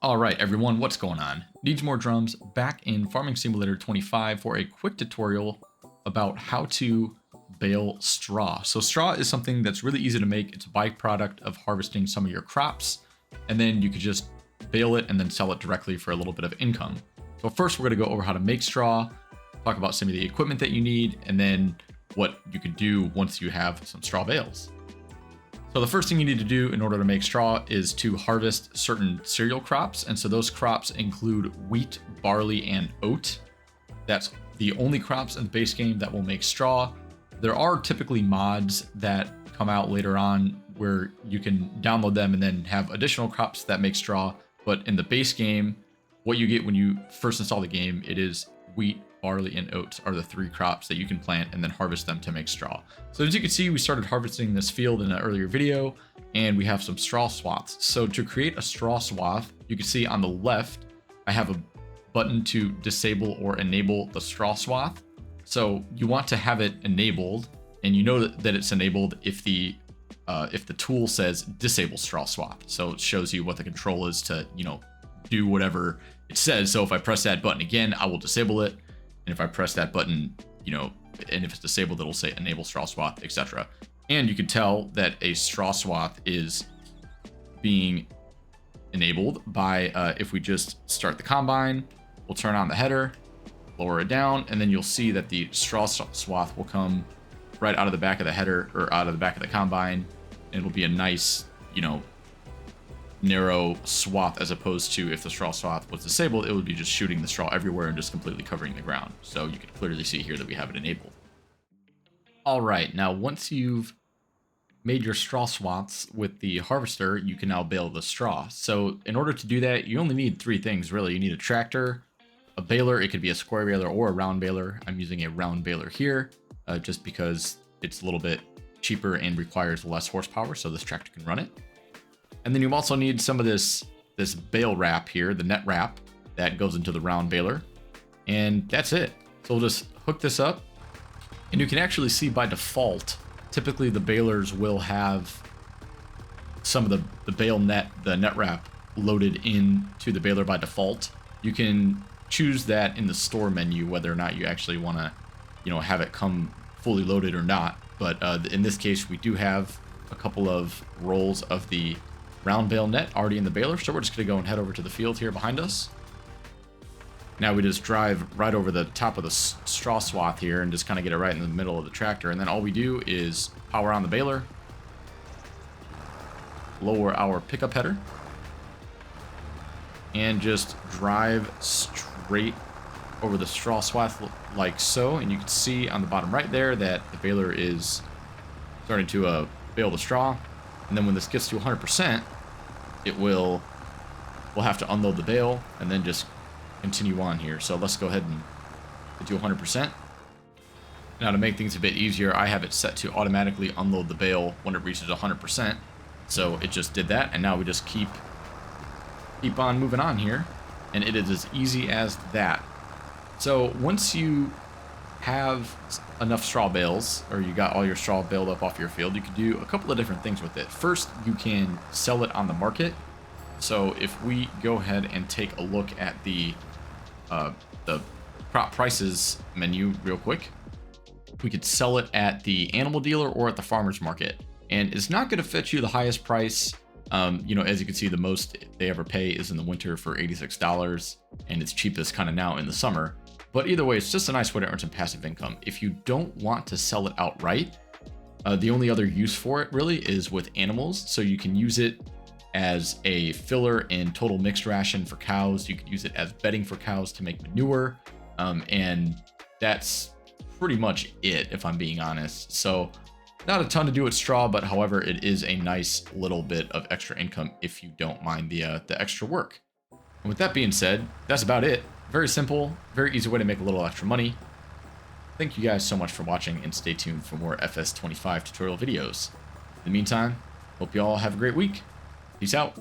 Alright everyone, what's going on? Needs more drums back in Farming Simulator 25 for a quick tutorial about how to bale straw. So straw is something that's really easy to make. It's a byproduct of harvesting some of your crops, and then you could just bale it and then sell it directly for a little bit of income. So first we're going to go over how to make straw, talk about some of the equipment that you need, and then what you could do once you have some straw bales. So the first thing you need to do in order to make straw is to harvest certain cereal crops. And so those crops include wheat, barley, and oat. That's the only crops in the base game that will make straw. There are typically mods that come out later on where you can download them and then have additional crops that make straw. But in the base game, what you get when you first install the game, it is wheat, barley, and oats are the three crops that you can plant and then harvest them to make straw. So as you can see, we started harvesting this field in an earlier video, and we have some straw swaths. So to create a straw swath, you can see on the left, I have a button to disable or enable the straw swath. So you want to have it enabled, and you know that it's enabled if the tool says disable straw swath. So it shows you what the control is to, do whatever it says. So if I press that button again, I will disable it. And if I press that button, and if it's disabled, it'll say enable straw swath, etc. And you can tell that a straw swath is being enabled by if we just start the combine, we'll turn on the header, lower it down, and then you'll see that the straw swath will come right out of the back of the header or out of the back of the combine, and it'll be a nice, narrow swath, as opposed to if the straw swath was disabled, it would be just shooting the straw everywhere and just completely covering the ground. So you can clearly see here that we have it enabled. All right, now once you've made your straw swaths with the harvester, you can now bale the straw. So in order to do that, you only need three things really. You need a tractor, a baler, it could be a square baler or a round baler. I'm using a round baler here just because it's a little bit cheaper and requires less horsepower, so this tractor can run it. And then you also need some of this bale wrap here, the net wrap that goes into the round baler. And that's it. So we'll just hook this up. And you can actually see by default, typically the balers will have some of the bale net, the net wrap loaded into the baler by default. You can choose that in the store menu, whether or not you actually want to, have it come fully loaded or not. But in this case, we do have a couple of rolls of the round bale net already in the baler, so we're just going to go and head over to the field here behind us. Now we just drive right over the top of the straw swath here and just kind of get it right in the middle of the tractor, and then all we do is power on the baler, lower our pickup header, and just drive straight over the straw swath like so. And you can see on the bottom right there that the baler is starting to bale the straw. And then when this gets to 100%, we'll have to unload the bale and then just continue on here. So let's go ahead and do 100%. Now to make things a bit easier, I have it set to automatically unload the bale when it reaches 100%. So it just did that, and now we just keep on moving on here, and it is as easy as that. So once you have enough straw bales, or you got all your straw baled up off your field, you can do a couple of different things with it. First, you can sell it on the market. So if we go ahead and take a look at the crop prices menu real quick, we could sell it at the animal dealer or at the farmer's market, and it's not going to fetch you the highest price. As you can see, the most they ever pay is in the winter for $86, and it's cheapest kind of now in the summer. But either way, it's just a nice way to earn some passive income. If you don't want to sell it outright, the only other use for it really is with animals. So you can use it as a filler in total mixed ration for cows. You could use it as bedding for cows to make manure. And that's pretty much it, if I'm being honest. So not a ton to do with straw, but however, it is a nice little bit of extra income if you don't mind the extra work. And with that being said, that's about it. Very simple, very easy way to make a little extra money. Thank you guys so much for watching, and stay tuned for more FS25 tutorial videos. In the meantime, hope you all have a great week. Peace out.